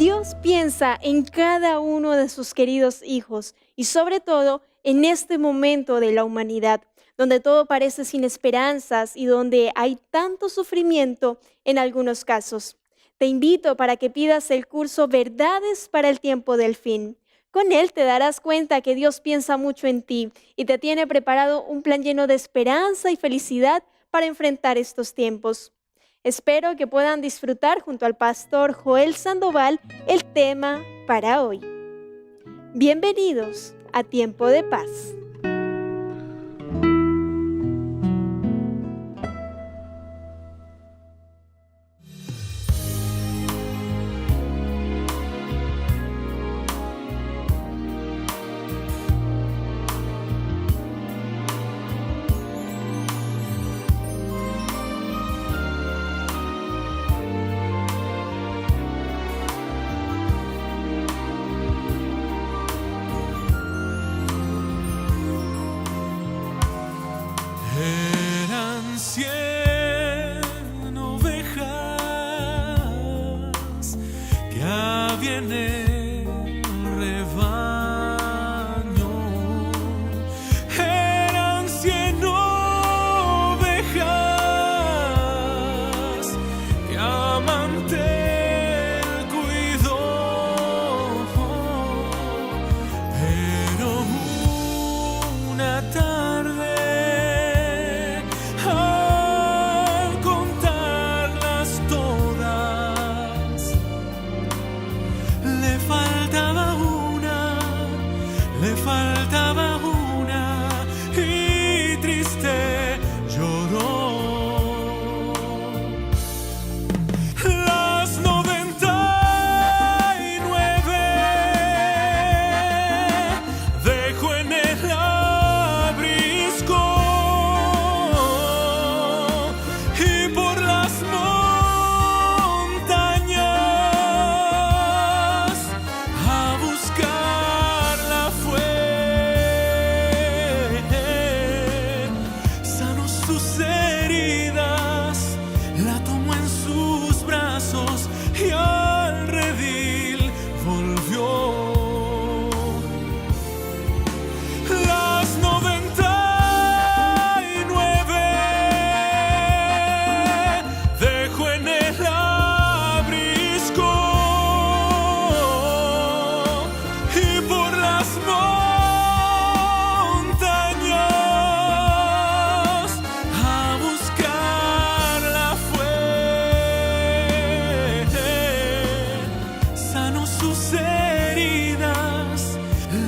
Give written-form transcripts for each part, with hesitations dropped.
Dios piensa en cada uno de sus queridos hijos y sobre todo en este momento de la humanidad, donde todo parece sin esperanzas y donde hay tanto sufrimiento en algunos casos. Te invito para que pidas el curso Verdades para el tiempo del fin. Con él te darás cuenta que Dios piensa mucho en ti y te tiene preparado un plan lleno de esperanza y felicidad para enfrentar estos tiempos. Espero que puedan disfrutar junto al pastor Joel Sandoval el tema para hoy. Bienvenidos a Tiempo de Paz. Eran 100 ovejas que había en el rebaño. Eran 100 ovejas que a mantel cuidó. Pero una tarde, le faltaba una y triste lloró. Las 99 dejó en el abrisco y por las montañas a buscarla fue. Sanó sus heridas, la tomó en sus brazos y al redil volvió. Las 99 dejó en el abrisco y por las montañas a buscarla fue. Sanó sus heridas,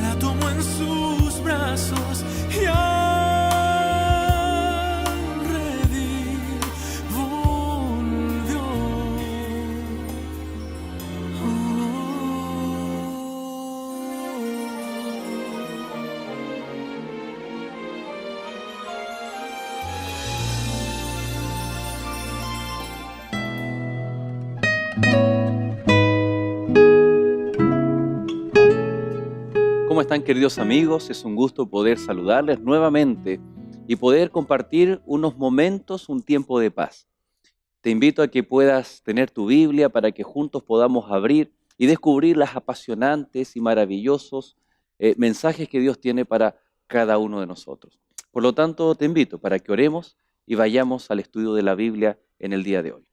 la tomó en sus brazos y al redil volvió. ¿Cómo están, queridos amigos? Es un gusto poder saludarles nuevamente y poder compartir unos momentos, un tiempo de paz. Te invito a que puedas tener tu Biblia para que juntos podamos abrir y descubrir las apasionantes y maravillosos mensajes que Dios tiene para cada uno de nosotros. Por lo tanto, te invito para que oremos y vayamos al estudio de la Biblia en el día de hoy.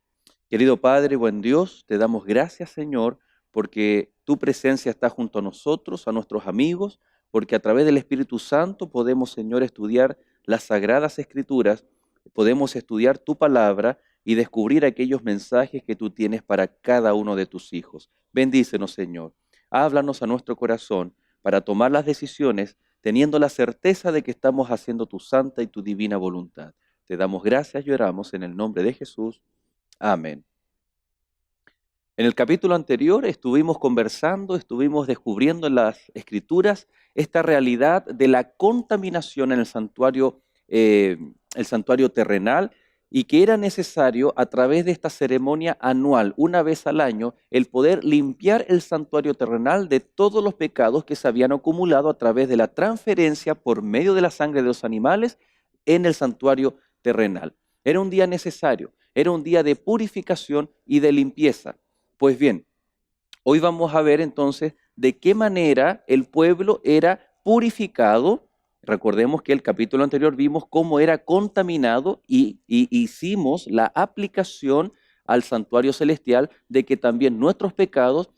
Querido Padre, buen Dios, te damos gracias, Señor, porque tu presencia está junto a nosotros, a nuestros amigos, porque a través del Espíritu Santo podemos, Señor, estudiar las Sagradas Escrituras, podemos estudiar tu palabra y descubrir aquellos mensajes que tú tienes para cada uno de tus hijos. Bendícenos, Señor. Háblanos a nuestro corazón para tomar las decisiones teniendo la certeza de que estamos haciendo tu santa y tu divina voluntad. Te damos gracias y oramos en el nombre de Jesús. Amén. En el capítulo anterior estuvimos conversando, estuvimos descubriendo en las Escrituras esta realidad de la contaminación en el santuario terrenal y que era necesario a través de esta ceremonia anual, una vez al año, el poder limpiar el santuario terrenal de todos los pecados que se habían acumulado a través de la transferencia por medio de la sangre de los animales en el santuario terrenal. Era un día necesario, era un día de purificación y de limpieza. Pues bien, Hoy vamos a ver entonces de qué manera el pueblo era purificado. Recordemos que el capítulo anterior vimos cómo era contaminado y hicimos la aplicación al santuario celestial de que también nuestros pecados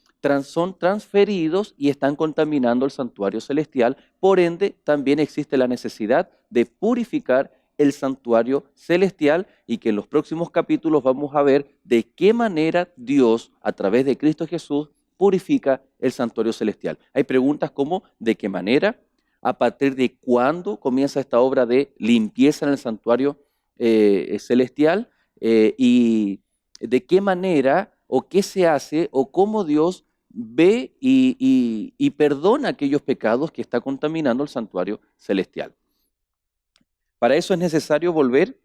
son transferidos y están contaminando el santuario celestial. Por ende, también existe la necesidad de purificar el santuario celestial y que en los próximos capítulos vamos a ver de qué manera Dios, a través de Cristo Jesús, purifica el santuario celestial. Hay preguntas como ¿de qué manera? ¿A partir de cuándo comienza esta obra de limpieza en el santuario celestial? ¿Y de qué manera o qué se hace o cómo Dios ve y perdona aquellos pecados que está contaminando el santuario celestial? Para eso es necesario volver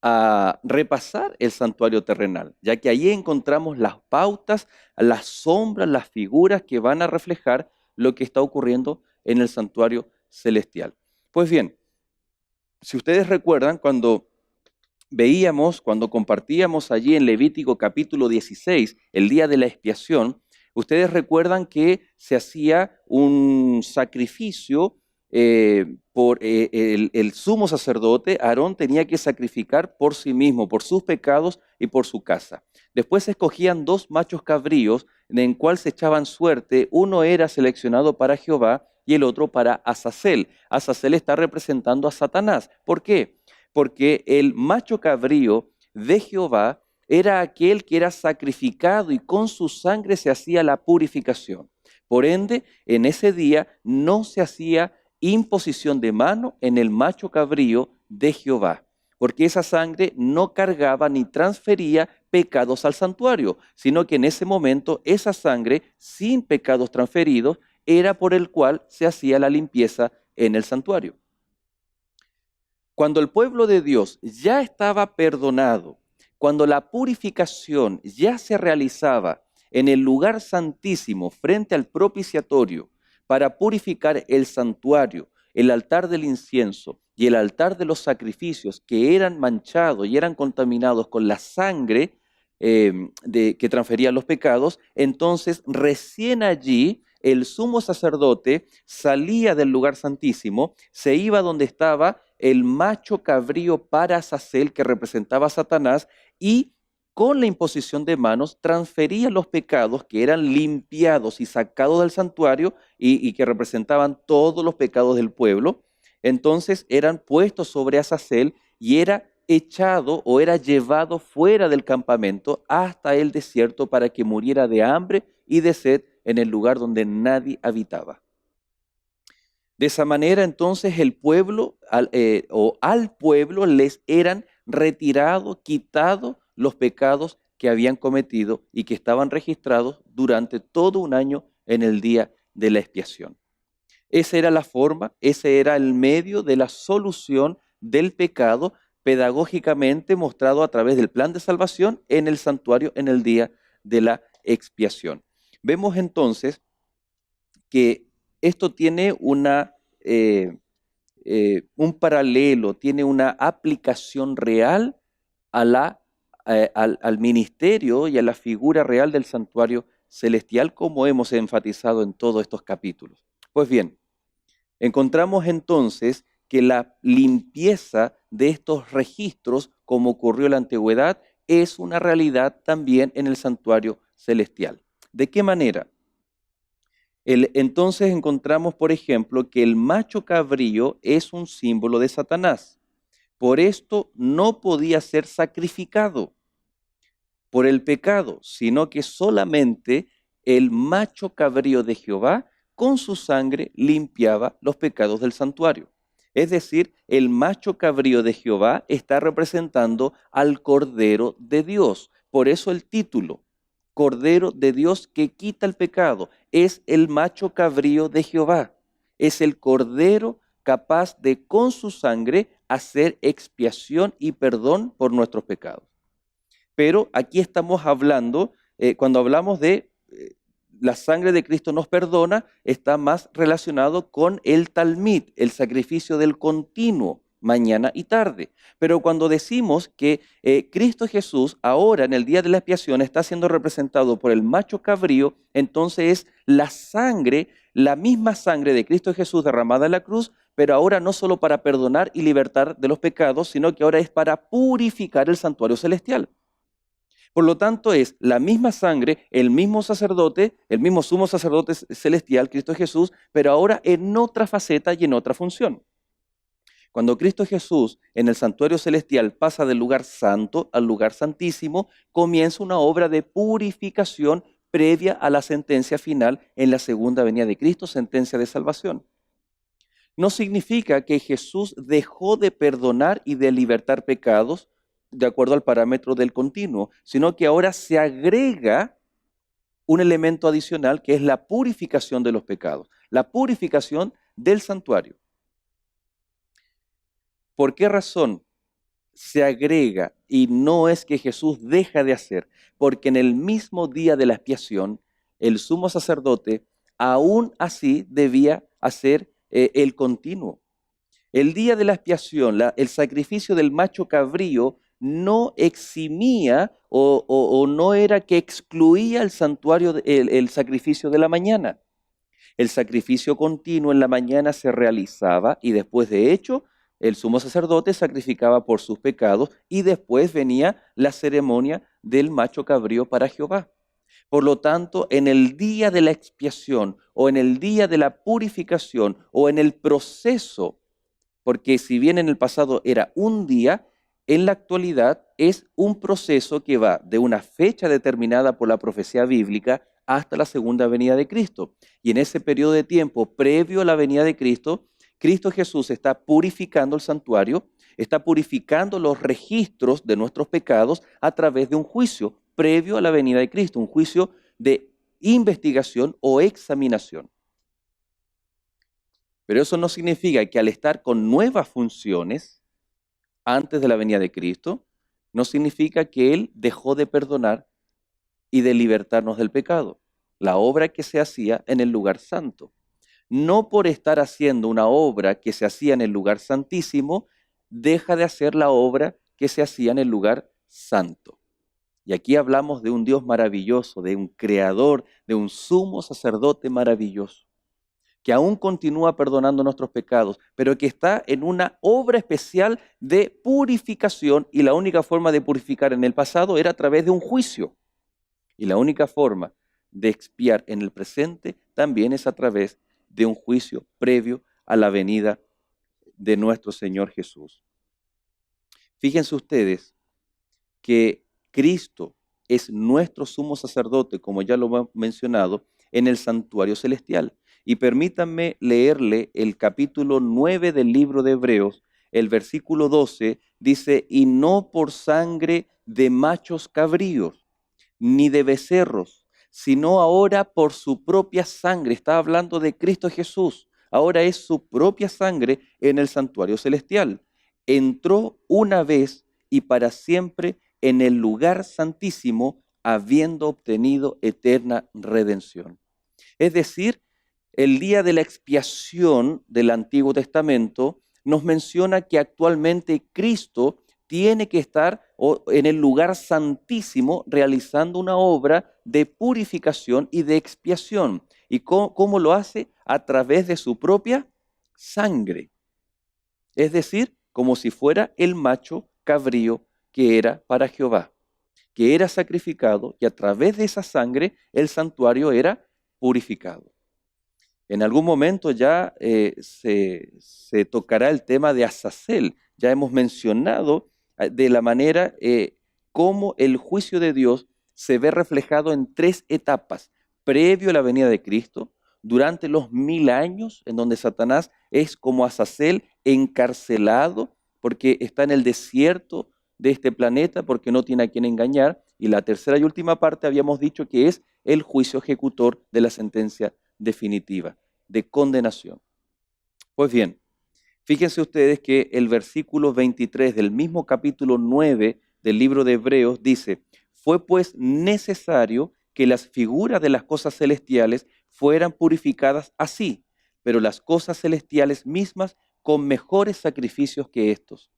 a repasar el santuario terrenal, ya que ahí encontramos las pautas, las sombras, las figuras que van a reflejar lo que está ocurriendo en el santuario celestial. Pues bien, si ustedes recuerdan, cuando compartíamos allí en Levítico capítulo 16, el día de la expiación, ustedes recuerdan que se hacía un sacrificio por el sumo sacerdote. Aarón tenía que sacrificar por sí mismo, por sus pecados y por su casa. Después se escogían 2 machos cabríos en el cual se echaban suerte. Uno era seleccionado para Jehová y el otro para Azazel. Azazel está representando a Satanás. ¿Por qué? Porque el macho cabrío de Jehová era aquel que era sacrificado y con su sangre se hacía la purificación. Por ende, en ese día no se hacía imposición de mano en el macho cabrío de Jehová, porque esa sangre no cargaba ni transfería pecados al santuario, sino que en ese momento esa sangre, sin pecados transferidos, era por el cual se hacía la limpieza en el santuario. Cuando el pueblo de Dios ya estaba perdonado, cuando la purificación ya se realizaba en el lugar santísimo frente al propiciatorio para purificar el santuario, el altar del incienso y el altar de los sacrificios que eran manchados y eran contaminados con la sangre que transfería los pecados, entonces recién allí el sumo sacerdote salía del lugar santísimo, se iba donde estaba el macho cabrío para Azazel, que representaba a Satanás, y con la imposición de manos transfería los pecados que eran limpiados y sacados del santuario y que representaban todos los pecados del pueblo. Entonces eran puestos sobre Azazel y era echado o era llevado fuera del campamento hasta el desierto para que muriera de hambre y de sed en el lugar donde nadie habitaba. De esa manera entonces el pueblo al pueblo les eran retirados, quitados los pecados que habían cometido y que estaban registrados durante todo un año en el día de la expiación. Esa era la forma, ese era el medio de la solución del pecado pedagógicamente mostrado a través del plan de salvación en el santuario en el día de la expiación. Vemos entonces que esto tiene un paralelo, tiene una aplicación real al ministerio y a la figura real del santuario celestial, como hemos enfatizado en todos estos capítulos. Pues bien, encontramos entonces que la limpieza de estos registros, como ocurrió en la antigüedad, es una realidad también en el santuario celestial. ¿De qué manera? Entonces encontramos, por ejemplo, que el macho cabrío es un símbolo de Satanás. Por esto no podía ser sacrificado por el pecado, sino que solamente el macho cabrío de Jehová con su sangre limpiaba los pecados del santuario. Es decir, el macho cabrío de Jehová está representando al Cordero de Dios. Por eso el título, Cordero de Dios que quita el pecado, es el macho cabrío de Jehová. Es el Cordero capaz de con su sangre hacer expiación y perdón por nuestros pecados. Pero aquí estamos hablando, cuando hablamos de la sangre de Cristo nos perdona, está más relacionado con el talmid, el sacrificio del continuo, mañana y tarde. Pero cuando decimos que Cristo Jesús ahora en el día de la expiación está siendo representado por el macho cabrío, entonces es la sangre, la misma sangre de Cristo Jesús derramada en la cruz, pero ahora no solo para perdonar y libertar de los pecados, sino que ahora es para purificar el santuario celestial. Por lo tanto, es la misma sangre, el mismo sacerdote, el mismo sumo sacerdote celestial, Cristo Jesús, pero ahora en otra faceta y en otra función. Cuando Cristo Jesús en el santuario celestial pasa del lugar santo al lugar santísimo, comienza una obra de purificación previa a la sentencia final en la segunda venida de Cristo, sentencia de salvación. No significa que Jesús dejó de perdonar y de libertar pecados de acuerdo al parámetro del continuo, sino que ahora se agrega un elemento adicional que es la purificación de los pecados, la purificación del santuario. ¿Por qué razón se agrega y no es que Jesús deja de hacer? Porque en el mismo día de la expiación, el sumo sacerdote aún así debía hacer el continuo. El día de la expiación, el sacrificio del macho cabrío no eximía o no era que excluía el santuario, el sacrificio de la mañana. El sacrificio continuo en la mañana se realizaba y después de hecho el sumo sacerdote sacrificaba por sus pecados y después venía la ceremonia del macho cabrío para Jehová. Por lo tanto, en el día de la expiación o en el día de la purificación o en el proceso, porque si bien en el pasado era un día, en la actualidad es un proceso que va de una fecha determinada por la profecía bíblica hasta la segunda venida de Cristo. Y en ese periodo de tiempo previo a la venida de Cristo, Cristo Jesús está purificando el santuario, está purificando los registros de nuestros pecados a través de un juicio previo a la venida de Cristo, un juicio de investigación o examinación. Pero eso no significa que al estar con nuevas funciones antes de la venida de Cristo, no significa que Él dejó de perdonar y de libertarnos del pecado. La obra que se hacía en el lugar santo. No por estar haciendo una obra que se hacía en el lugar santísimo, deja de hacer la obra que se hacía en el lugar santo. Y aquí hablamos de un Dios maravilloso, de un creador, de un sumo sacerdote maravilloso, que aún continúa perdonando nuestros pecados, pero que está en una obra especial de purificación, y la única forma de purificar en el pasado era a través de un juicio. Y la única forma de expiar en el presente también es a través de un juicio previo a la venida de nuestro Señor Jesús. Fíjense ustedes que Cristo es nuestro sumo sacerdote, como ya lo hemos mencionado, en el santuario celestial. Y permítanme leerle el capítulo 9 del libro de Hebreos, el versículo 12, dice, y no por sangre de machos cabríos, ni de becerros, sino ahora por su propia sangre. Está hablando de Cristo Jesús. Ahora es su propia sangre en el santuario celestial. Entró una vez y para siempre en el lugar santísimo, habiendo obtenido eterna redención. Es decir, el día de la expiación del Antiguo Testamento nos menciona que actualmente Cristo tiene que estar en el lugar santísimo realizando una obra de purificación y de expiación. ¿Y cómo lo hace? A través de su propia sangre. Es decir, como si fuera el macho cabrío que era para Jehová, que era sacrificado y a través de esa sangre el santuario era purificado. En algún momento ya se tocará el tema de Azazel. Ya hemos mencionado de la manera cómo el juicio de Dios se ve reflejado en 3 etapas. Previo a la venida de Cristo, durante los 1000 años, en donde Satanás es como Azazel encarcelado porque está en el desierto de este planeta, porque no tiene a quien engañar. Y la tercera y última parte habíamos dicho que es el juicio ejecutor de la sentencia definitiva, de condenación. Pues bien, fíjense ustedes que el versículo 23 del mismo capítulo 9 del libro de Hebreos dice, fue pues necesario que las figuras de las cosas celestiales fueran purificadas así, pero las cosas celestiales mismas con mejores sacrificios que estos.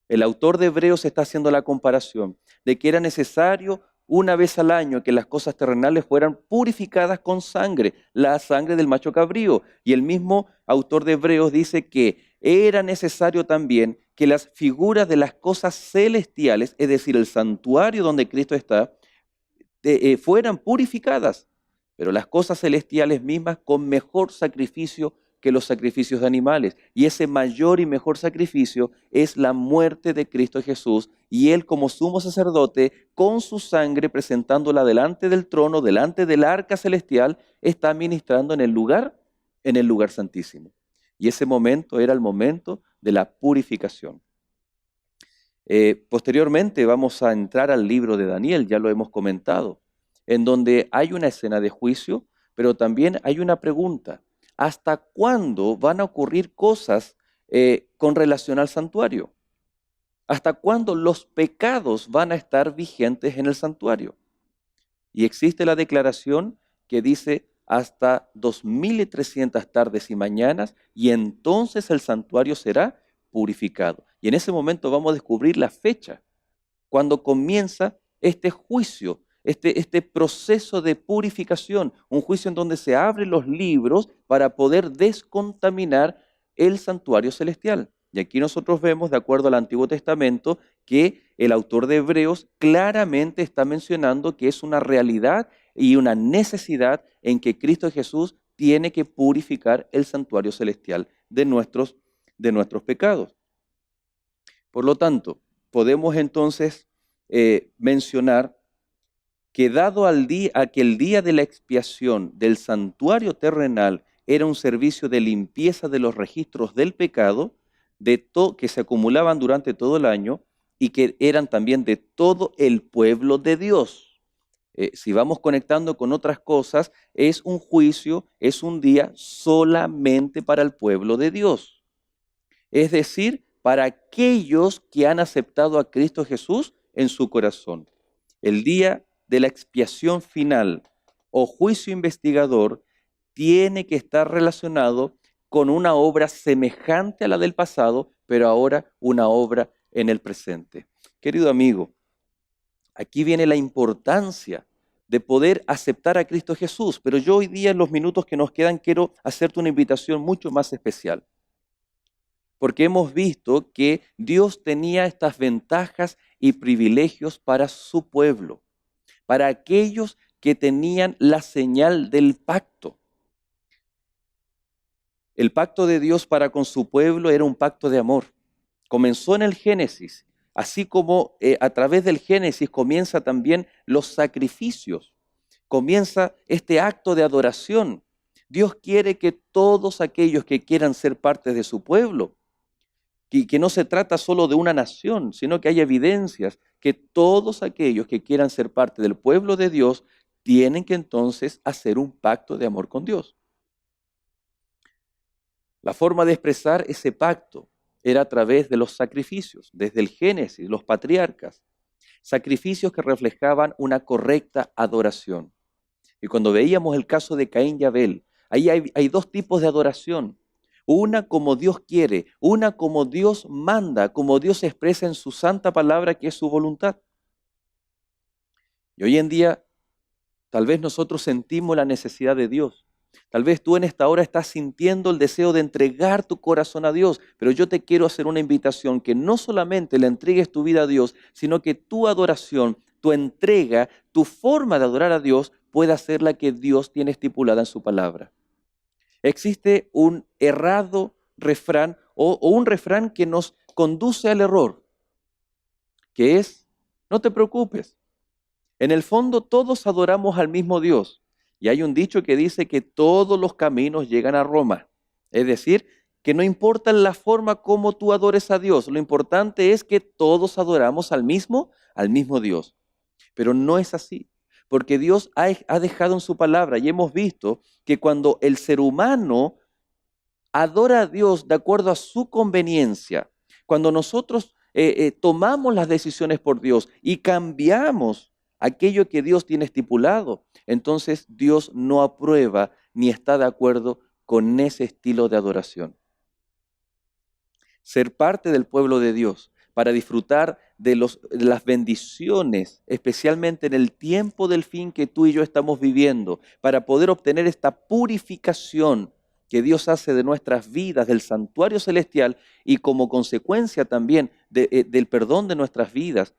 El autor de Hebreos está haciendo la comparación de que era necesario una vez al año que las cosas terrenales fueran purificadas con sangre, la sangre del macho cabrío. Y el mismo autor de Hebreos dice que era necesario también que las figuras de las cosas celestiales, es decir, el santuario donde Cristo está, fueran purificadas, pero las cosas celestiales mismas con mejor sacrificio que los sacrificios de animales. Y ese mayor y mejor sacrificio es la muerte de Cristo Jesús, y Él como sumo sacerdote, con su sangre presentándola delante del trono, delante del arca celestial, está ministrando en el lugar santísimo. Y ese momento era el momento de la purificación. Posteriormente vamos a entrar al libro de Daniel, ya lo hemos comentado, en donde hay una escena de juicio, pero también hay una pregunta. ¿Hasta cuándo van a ocurrir cosas con relación al santuario? ¿Hasta cuándo los pecados van a estar vigentes en el santuario? Y existe la declaración que dice hasta 2300 tardes y mañanas, y entonces el santuario será purificado. Y en ese momento vamos a descubrir la fecha, cuando comienza este juicio, este proceso de purificación, un juicio en donde se abren los libros para poder descontaminar el santuario celestial. Y aquí nosotros vemos, de acuerdo al Antiguo Testamento, que el autor de Hebreos claramente está mencionando que es una realidad y una necesidad en que Cristo Jesús tiene que purificar el santuario celestial de nuestros pecados. Por lo tanto, podemos entonces mencionar que dado a que el día de la expiación del santuario terrenal era un servicio de limpieza de los registros del pecado, que se acumulaban durante todo el año y que eran también de todo el pueblo de Dios. Si vamos conectando con otras cosas, es un juicio, es un día solamente para el pueblo de Dios. Es decir, para aquellos que han aceptado a Cristo Jesús en su corazón. El día de la expiación final o juicio investigador tiene que estar relacionado con una obra semejante a la del pasado, pero ahora una obra en el presente. Querido amigo, aquí viene la importancia de poder aceptar a Cristo Jesús, pero yo hoy día, en los minutos que nos quedan, quiero hacerte una invitación mucho más especial. Porque hemos visto que Dios tenía estas ventajas y privilegios para su pueblo, para aquellos que tenían la señal del pacto. El pacto de Dios para con su pueblo era un pacto de amor. Comenzó en el Génesis, así como a través del Génesis comienza también los sacrificios, comienza este acto de adoración. Dios quiere que todos aquellos que quieran ser parte de su pueblo, y que no se trata solo de una nación, sino que hay evidencias que todos aquellos que quieran ser parte del pueblo de Dios tienen que entonces hacer un pacto de amor con Dios. La forma de expresar ese pacto era a través de los sacrificios, desde el Génesis, los patriarcas, sacrificios que reflejaban una correcta adoración. Y cuando veíamos el caso de Caín y Abel, ahí hay dos tipos de adoración. Una como Dios quiere, una como Dios manda, como Dios expresa en su santa palabra, que es su voluntad. Y hoy en día, tal vez nosotros sentimos la necesidad de Dios. Tal vez tú en esta hora estás sintiendo el deseo de entregar tu corazón a Dios, pero yo te quiero hacer una invitación que no solamente le entregues tu vida a Dios, sino que tu adoración, tu entrega, tu forma de adorar a Dios pueda ser la que Dios tiene estipulada en su palabra. Existe un errado refrán o un refrán que nos conduce al error, que es, no te preocupes. En el fondo todos adoramos al mismo Dios. Y hay un dicho que dice que todos los caminos llegan a Roma. Es decir, que no importa la forma como tú adores a Dios, lo importante es que todos adoramos al mismo Dios. Pero no es así, porque Dios ha dejado en su palabra, y hemos visto que cuando el ser humano adora a Dios de acuerdo a su conveniencia, cuando nosotros tomamos las decisiones por Dios y cambiamos aquello que Dios tiene estipulado, entonces Dios no aprueba ni está de acuerdo con ese estilo de adoración. ser parte del pueblo de Dios, para disfrutar de las bendiciones, especialmente en el tiempo del fin que tú y yo estamos viviendo, para poder obtener esta purificación que Dios hace de nuestras vidas, del santuario celestial, y como consecuencia también del perdón de nuestras vidas.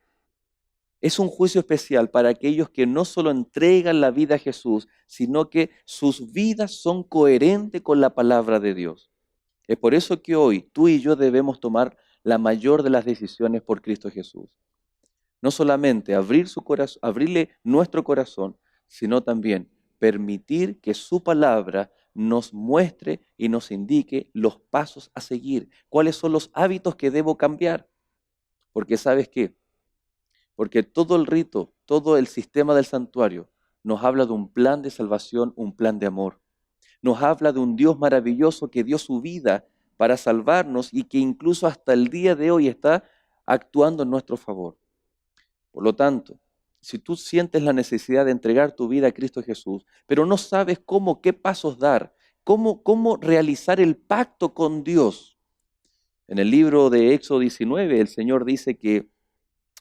Es un juicio especial para aquellos que no solo entregan la vida a Jesús, sino que sus vidas son coherentes con la palabra de Dios. Es por eso que hoy tú y yo debemos tomar la mayor de las decisiones por Cristo Jesús. No solamente abrirle nuestro corazón, sino también permitir que su palabra nos muestre y nos indique los pasos a seguir, cuáles son los hábitos que debo cambiar. Porque ¿sabes qué? Porque todo el rito, todo el sistema del santuario nos habla de un plan de salvación, un plan de amor. Nos habla de un Dios maravilloso que dio su vida para salvarnos y que incluso hasta el día de hoy está actuando en nuestro favor. Por lo tanto, si tú sientes la necesidad de entregar tu vida a Cristo Jesús, pero no sabes cómo, qué pasos dar, cómo realizar el pacto con Dios. En el libro de Éxodo 19, el Señor dice que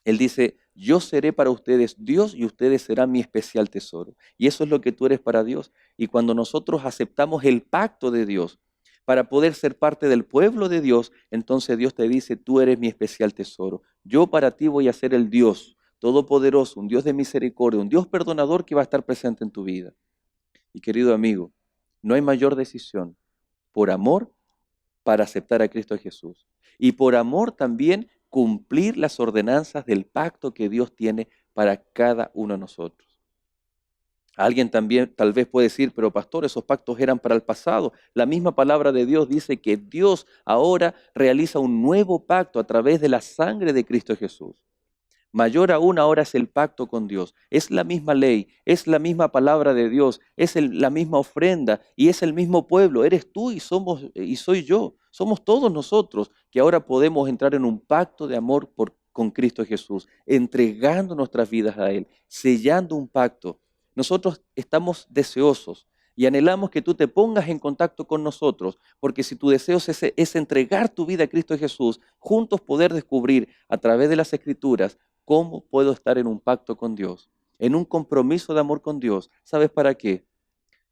Él dice, yo seré para ustedes Dios y ustedes serán mi especial tesoro. Y eso es lo que tú eres para Dios. Y cuando nosotros aceptamos el pacto de Dios para poder ser parte del pueblo de Dios, entonces Dios te dice, tú eres mi especial tesoro. Yo para ti voy a ser el Dios todopoderoso, un Dios de misericordia, un Dios perdonador que va a estar presente en tu vida. Y querido amigo, no hay mayor decisión por amor para aceptar a Cristo Jesús. Y por amor también cumplir las ordenanzas del pacto que Dios tiene para cada uno de nosotros. Alguien también tal vez puede decir, pero pastor, esos pactos eran para el pasado. La misma palabra de Dios dice que Dios ahora realiza un nuevo pacto a través de la sangre de Cristo Jesús. Mayor aún ahora es el pacto con Dios. Es la misma ley, es la misma palabra de Dios, es la misma ofrenda y es el mismo pueblo. Eres tú y soy yo. Somos todos nosotros que ahora podemos entrar en un pacto de amor con Cristo Jesús, entregando nuestras vidas a Él, sellando un pacto. Nosotros estamos deseosos y anhelamos que tú te pongas en contacto con nosotros, porque si tu deseo es entregar tu vida a Cristo Jesús, juntos poder descubrir a través de las Escrituras cómo puedo estar en un pacto con Dios, en un compromiso de amor con Dios. ¿Sabes para qué?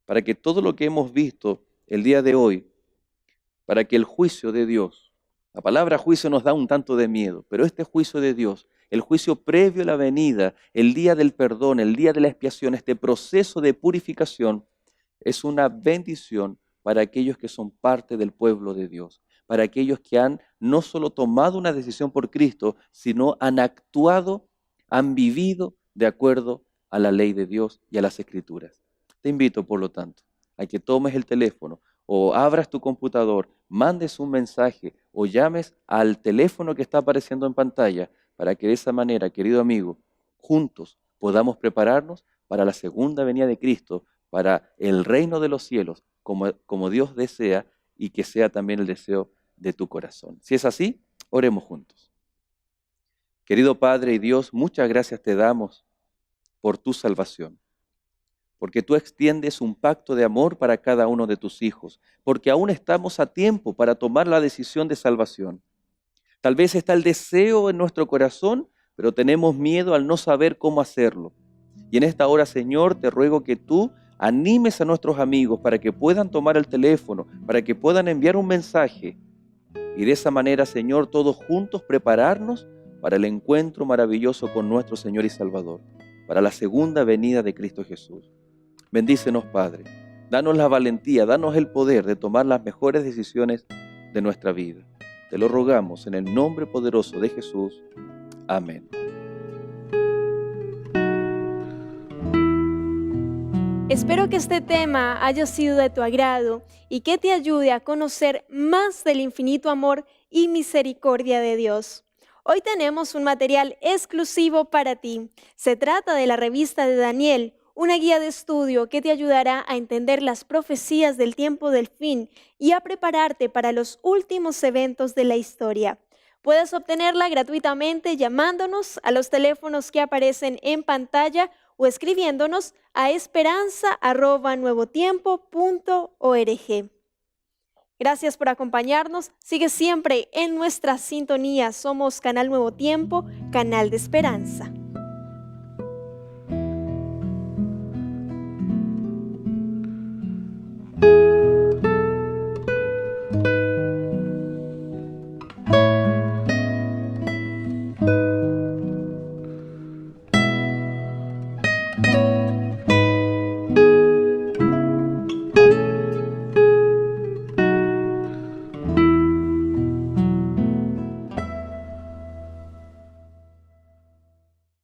Para que todo lo que hemos visto el día de hoy, para que el juicio de Dios, la palabra juicio nos da un tanto de miedo, pero este juicio de Dios, el juicio previo a la venida, el día del perdón, el día de la expiación, este proceso de purificación, es una bendición para aquellos que son parte del pueblo de Dios, para aquellos que han no solo tomado una decisión por Cristo, sino han actuado, han vivido de acuerdo a la ley de Dios y a las Escrituras. Te invito, por lo tanto, a que tomes el teléfono o abras tu computador, mandes un mensaje o llames al teléfono que está apareciendo en pantalla para que de esa manera, querido amigo, juntos podamos prepararnos para la segunda venida de Cristo, para el reino de los cielos, como Dios desea y que sea también el deseo de tu corazón. Si es así, oremos juntos. Querido Padre y Dios, muchas gracias te damos por tu salvación, porque tú extiendes un pacto de amor para cada uno de tus hijos, porque aún estamos a tiempo para tomar la decisión de salvación. Tal vez está el deseo en nuestro corazón, pero tenemos miedo al no saber cómo hacerlo. Y en esta hora, Señor, te ruego que tú animes a nuestros amigos para que puedan tomar el teléfono, para que puedan enviar un mensaje. Y de esa manera, Señor, todos juntos prepararnos para el encuentro maravilloso con nuestro Señor y Salvador, para la segunda venida de Cristo Jesús. Bendícenos, Padre. Danos la valentía, danos el poder de tomar las mejores decisiones de nuestra vida. Te lo rogamos en el nombre poderoso de Jesús. Amén. Espero que este tema haya sido de tu agrado y que te ayude a conocer más del infinito amor y misericordia de Dios. Hoy tenemos un material exclusivo para ti. Se trata de la revista de Daniel, una guía de estudio que te ayudará a entender las profecías del tiempo del fin y a prepararte para los últimos eventos de la historia. Puedes obtenerla gratuitamente llamándonos a los teléfonos que aparecen en pantalla o escribiéndonos a esperanza@nuevotiempo.org. Gracias por acompañarnos. Sigue siempre en nuestra sintonía. Somos Canal Nuevo Tiempo, canal de esperanza.